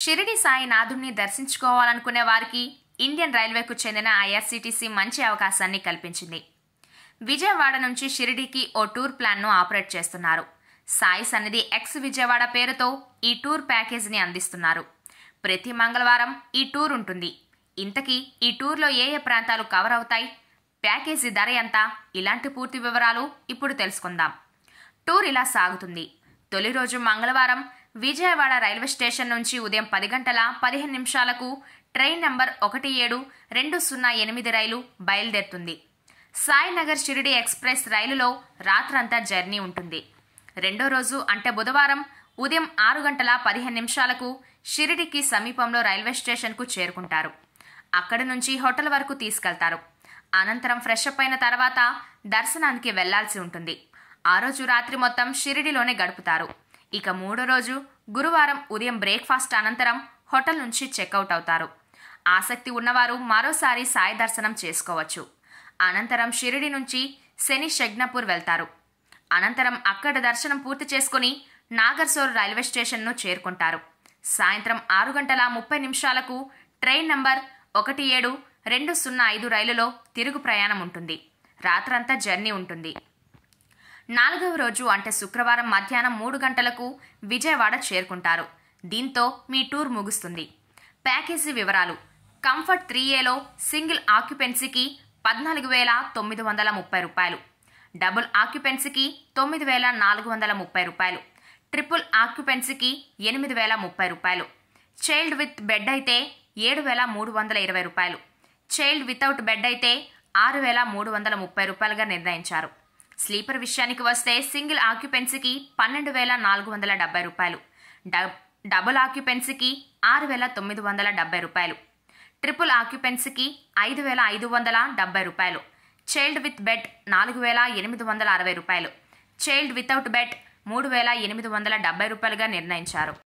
షిరిడి సాయినాథుడిని దర్శించుకోవాలనుకునే వారికి ఇండియన్ రైల్వేకు చెందిన ఐఆర్సీటీసీ మంచి అవకాశాన్ని కల్పించింది. విజయవాడ నుంచి షిరిడీకి ఓ టూర్ ప్లాన్ను ఆపరేట్ చేస్తున్నారు. సాయి సన్నిధి ఎక్స్ విజయవాడ పేరుతో ఈ టూర్ ప్యాకేజీని అందిస్తున్నారు. ప్రతి మంగళవారం ఈ టూర్ ఉంటుంది. ఇంతకీ ఈ టూర్లో ఏ ఏ ప్రాంతాలు కవర్ అవుతాయి, ప్యాకేజీ ధర ఎంత, ఇలాంటి పూర్తి వివరాలు ఇప్పుడు తెలుసుకుందాం. టూర్ ఇలా సాగుతుంది. తొలి రోజు మంగళవారం విజయవాడ రైల్వే స్టేషన్ నుంచి ఉదయం 10:15 ట్రైన్ నంబర్ 172008 రైలు బయలుదేరుతుంది. సాయినగర్ షిరిడి ఎక్స్ప్రెస్ రైలులో రాత్రంతా జర్నీ ఉంటుంది. రెండో రోజు అంటే బుధవారం ఉదయం 6:15 షిరిడికి సమీపంలో రైల్వే స్టేషన్కు చేరుకుంటారు. అక్కడి నుంచి హోటల్ వరకు తీసుకెళ్తారు. అనంతరం ఫ్రెష్ అప్ అయిన తర్వాత దర్శనానికి వెళ్లాల్సి ఉంటుంది. ఆ రోజు రాత్రి మొత్తం షిరిడిలోనే గడుపుతారు. ఇక మూడో రోజు గురువారం ఉదయం బ్రేక్ఫాస్ట్ అనంతరం హోటల్ నుంచి చెక్అవుట్ అవుతారు. ఆసక్తి ఉన్నవారు మరోసారి సాయి దర్శనం చేసుకోవచ్చు. అనంతరం షిరిడి నుంచి శని షగ్నపూర్ వెళ్తారు. అనంతరం అక్కడ దర్శనం పూర్తి చేసుకుని నాగర్సోల్ రైల్వే స్టేషన్ను చేరుకుంటారు. సాయంత్రం 6:30 ట్రైన్ నంబర్ 172005 రైలులో తిరుగు ప్రయాణం ఉంటుంది. రాత్రంతా జర్నీ ఉంటుంది. నాలుగవ రోజు అంటే శుక్రవారం మధ్యాహ్నం 3 గంటలకు విజయవాడ చేరుకుంటారు. దీంతో మీ టూర్ ముగుస్తుంది. ప్యాకేజీ వివరాలు: కంఫర్ట్ 3Aలో సింగిల్ ఆక్యుపెన్సీకి 14,930 రూపాయలు, డబుల్ ఆక్యుపెన్సీకి 9,430 రూపాయలు, ట్రిపుల్ ఆక్యుపెన్సీకి 8,030 రూపాయలు, చైల్డ్ విత్ బెడ్ అయితే 7,320 రూపాయలు, చైల్డ్ వితౌట్ బెడ్ అయితే 6,330 రూపాయలుగా నిర్ణయించారు. స్లీపర్ విషయానికి వస్తే సింగిల్ ఆక్యుపెన్సీకి 12,470 రూపాయలు, డబుల్ ఆక్యుపెన్సీకి 6,970 రూపాయలు, ట్రిపుల్ ఆక్యుపెన్సీకి 5,570 రూపాయలు, చైల్డ్ విత్ బెడ్ 4,860 రూపాయలు, చైల్డ్ వితౌట్ బెడ్ 3,870 రూపాయలుగా నిర్ణయించారు.